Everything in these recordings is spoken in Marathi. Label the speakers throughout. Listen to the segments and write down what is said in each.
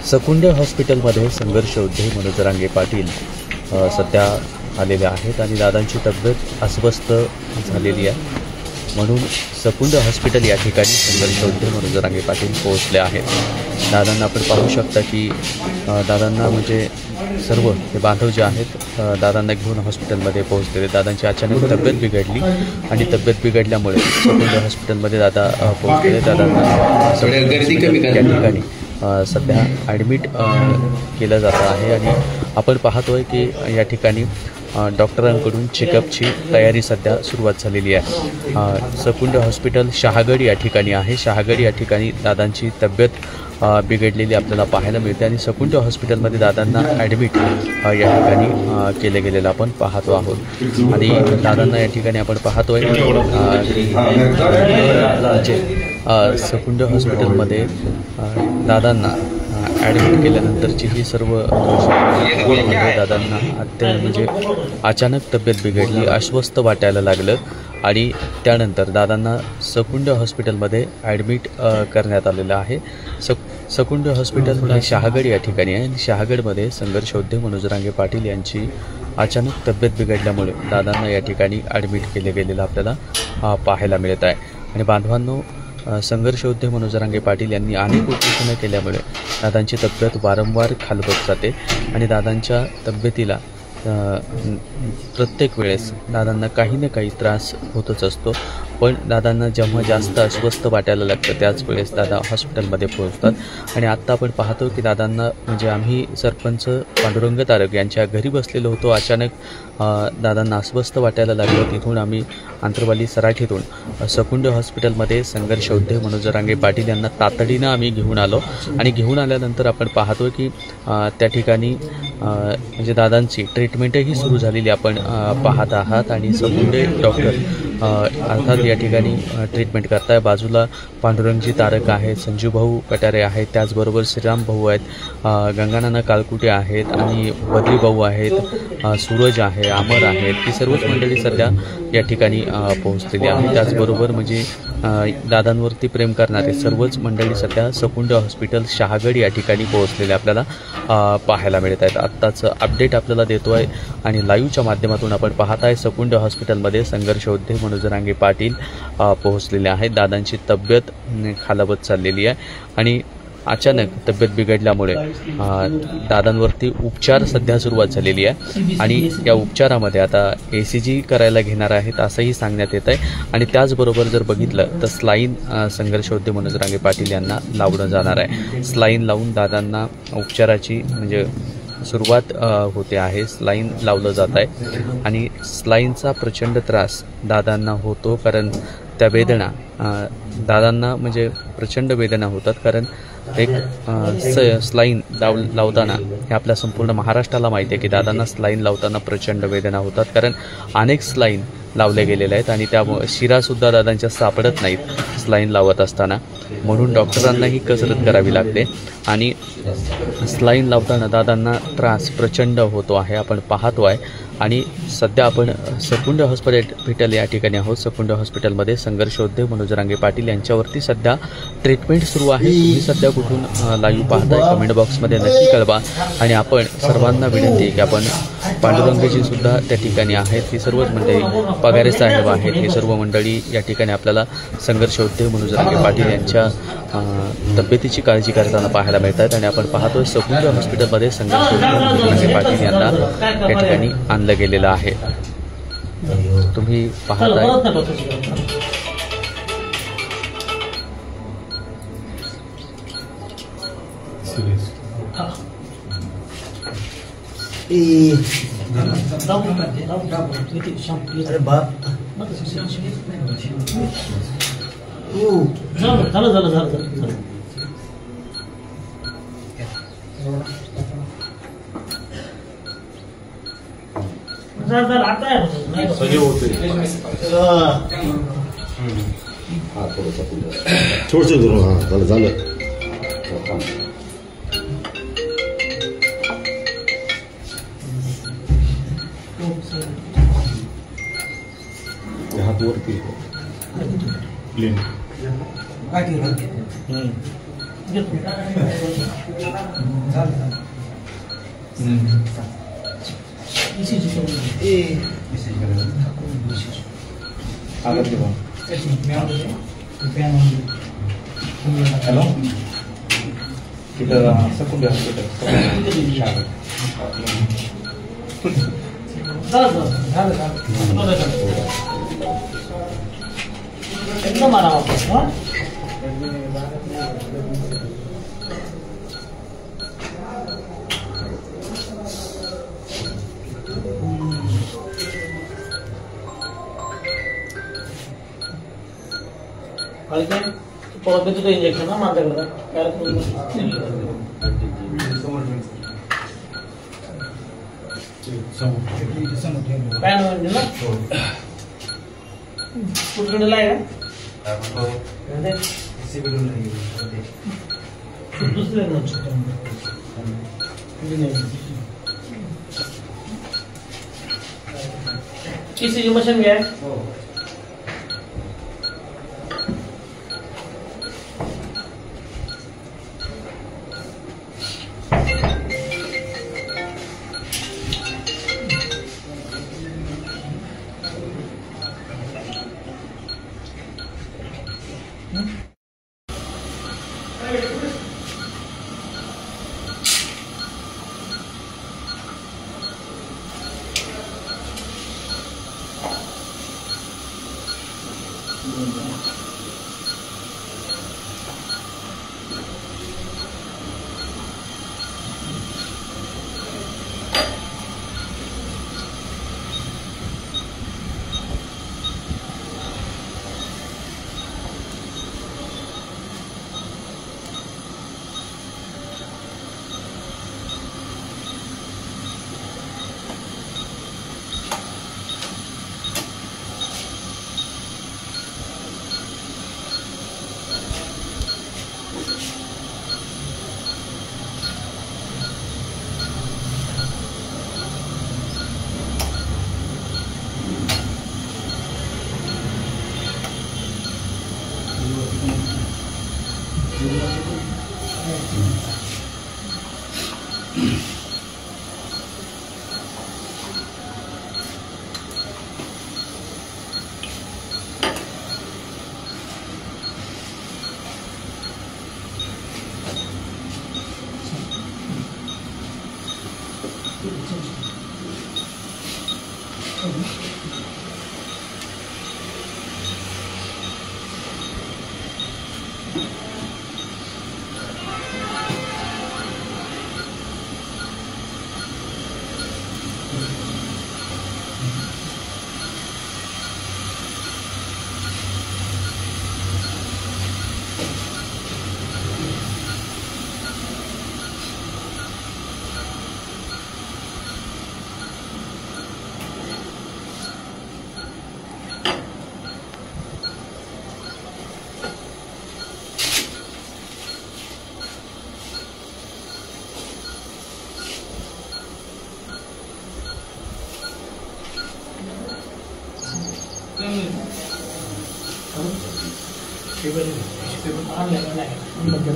Speaker 1: सकुंड हॉस्पिटलमध्ये संघर्ष योद्धे मनोज जरांगे पाटील सध्या आलेले आहेत आणि दादांची तब्येत अस्वस्थ झालेली आहे, म्हणून सकुंड हॉस्पिटल या ठिकाणी संघर्ष योद्धे मनोज जरांगे पाटील पोहोचले आहेत। दादांना आपण पाहू शकता की दादांना म्हणजे सर्व हे बांधव जे आहेत दादांना घेऊन हॉस्पिटलमध्ये पोहोचलेले। दादांची अचानक तब्येत बिघडली आणि तब्येत बिघडल्यामुळे सकुंड हॉस्पिटलमध्ये दादा पोहोचलेले। दादांना या ठिकाणी सध्या ॲडमिट केलं जातं आहे आणि आपण पाहतोय की या ठिकाणी डॉक्टरांकडून चेकअपची तयारी सध्या सुरुवात झालेली आहे। सकुंड हॉस्पिटल शहागड या ठिकाणी आहे। शहागड या ठिकाणी दादांची तब्येत बिघडलेली आपल्याला पाहायला मिळते आणि सकुंड हॉस्पिटलमध्ये दादांना ॲडमिट या ठिकाणी केले गेलेलं आपण पाहतो आहोत आणि दादांना या ठिकाणी आपण पाहतोय सकुंड हॉस्पिटलमध्ये दादांना ॲडमिट केल्यानंतरची ही सर्व दादांना म्हणजे अचानक तब्येत बिघडली, अस्वस्थ वाटायला लागलं आणि त्यानंतर दादांना सकुंड हॉस्पिटलमध्ये ॲडमिट करण्यात आलेलं आहे। सकुंड हॉस्पिटल हे शहागड या ठिकाणी आहे आणि शहागडमध्ये संघर्ष योद्धे मनोज जरांगे पाटील यांची अचानक तब्येत बिघडल्यामुळे दादांना या ठिकाणी ॲडमिट केले गेलेलं आपल्याला पाहायला मिळत आहे। आणि बांधवांनो, संघर्ष योद्धे मनोज जरांगे पाटील यांनी अनेक उपोषणं केल्यामुळे दादांची तब्येत वारंवार खालवत जाते आणि दादांच्या तब्येतीला प्रत्येक वेळेस दादांना काही ना काही त्रास होतच असतो, पण दादांना जेव्हा जास्त अस्वस्थ वाटायला लागतं त्याच वेळेस दादा हॉस्पिटलमध्ये पोहोचतात। आणि आत्ता आपण पाहतो की दादांना म्हणजे आम्ही सरपंच पांडुरंग तारक यांच्या घरी बसलेलो होतो, अचानक दादांना अस्वस्थ वाटायला लागलं। तिथून आम्ही आंतरवाली सराठीतून सकुंड हॉस्पिटलमध्ये संघर्ष योद्धे मनोज जरांगे पाटील यांना तातडीनं आम्ही घेऊन आलो आणि घेऊन आल्यानंतर आपण पाहतो की त्या ठिकाणी म्हणजे दादांची ट्रीटमेंटही सुरू झालेली आपण पाहत आहात आणि सकुंडे डॉक्टर अर्थात या ठिकाणी ट्रीटमेंट करताय। बाजूला पांडुरंगजी तारक आहेत, संजू भाऊ कटारे आहेत, त्याचबरोबर श्रीराम भाऊ आहेत, गंगानाना काळकुटे आहेत आणि बद्री भाऊ आहेत, सूरज आहे, अमर आहेत, ही सर्वच मंडळी सध्या या ठिकाणी पोहोचलेली आहे। त्याचबरोबर म्हणजे दादांवरती प्रेम करणारे सर्वच मंडळी सध्या सकुंड हॉस्पिटल शहागड या ठिकाणी पोहोचलेले आपल्याला पाहायला मिळत आहेत। आत्ताचं अपडेट आपल्याला देतो आहे आणि लाईव्हच्या माध्यमातून आपण पाहत आहे सकुंड हॉस्पिटलमध्ये संघर्ष योद्धे मनोज जरांगे पाटील पोहोचलेले आहेत। दादांची तब्येत खालावत चाललेली आहे आणि अचानक तब्येत बिघडल्यामुळे दादांवरती उपचार सध्या सुरुवात झालेली आहे आणि या उपचारामध्ये आता ECG करायला घेणार आहेत असंही सांगण्यात येत आहे। आणि त्याचबरोबर जर बघितलं तर स्लाईन संघर्ष योद्धे मनोज जरांगे पाटील यांना लावलं जाणार आहे। स्लाईन लावून दादांना उपचाराची म्हणजे सुरुवात होते आहे। स्लाईन लावलं जात आहे आणि स्लाईनचा प्रचंड त्रास दादांना होतो, कारण त्या वेदना दादांना म्हणजे प्रचंड वेदना होतात, कारण एक स्लाईन लावताना हे आपल्या संपूर्ण महाराष्ट्राला माहिती आहे की दादांना स्लाईन लावताना प्रचंड वेदना होतात, कारण अनेक स्लाईन लावले गेलेले आहेत आणि त्यामुळे शिरासुद्धा दादांच्या सापडत नाहीत स्लाईन लावत असताना, म्हणून डॉक्टरांनाही कसरत करावी लागते आणि स्लाईन लावताना दादांना त्रास प्रचंड होतो आहे आपण पाहतो आहे। आणि सध्या आपण सकुंड हॉस्पिटल या ठिकाणी आहोत। सकुंड हॉस्पिटलमध्ये संघर्ष योद्धे मनोज जरांगे पाटील यांच्यावरती सध्या ट्रीटमेंट सुरू आहे। तुम्ही सध्या कुठून लाईव्ह पाहताय कमेंट बॉक्समध्ये नक्की कळवा आणि आपण सर्वांना विनंती आहे की आपण पांडुरंगजी सुद्धा त्या ठिकाणी आहेत, ही सर्वच मंडळी, पगारे साहेब आहेत, हे सर्व मंडळी या ठिकाणी आपल्याला संघर्ष योद्धे मनोज जरांगे पाटील यांच्या तब्येतीची काळजी करताना पाहायला मिळत आहेत। आणि आपण पाहतोय सकुंड हॉस्पिटलमध्ये संघर्ष योद्धे मनोज जरांगे पाटील यांना या ठिकाणी आणलं गेलेलं आहे, तुम्ही पाहताय।
Speaker 2: सजीव होते थोडस धरून हा झालं हात वरती प्लेन
Speaker 3: काय हॅलो तिथं सकून
Speaker 4: एकदम आराम तुझं इंजेक्शन ना माझ्याकडे पॅन म्हणजे ना कुठकडे आहे का दुसरे ECG मशीन घ्या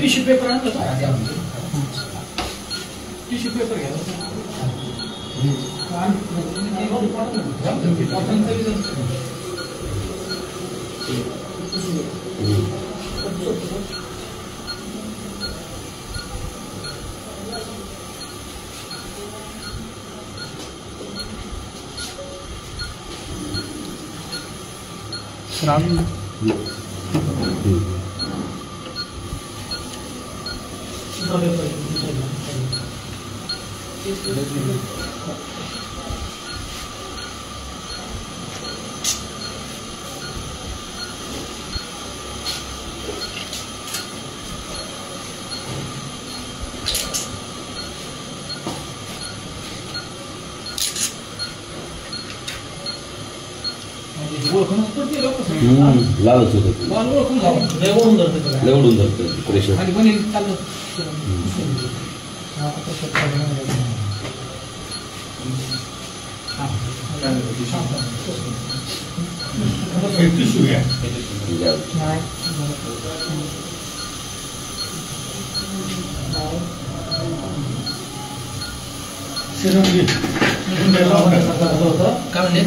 Speaker 4: टिश्यू पेपर आणलं टिश्यू पेपर घ्या
Speaker 2: लालच होतं लेवडून धरतं प्रेशर
Speaker 4: काय म्हणले?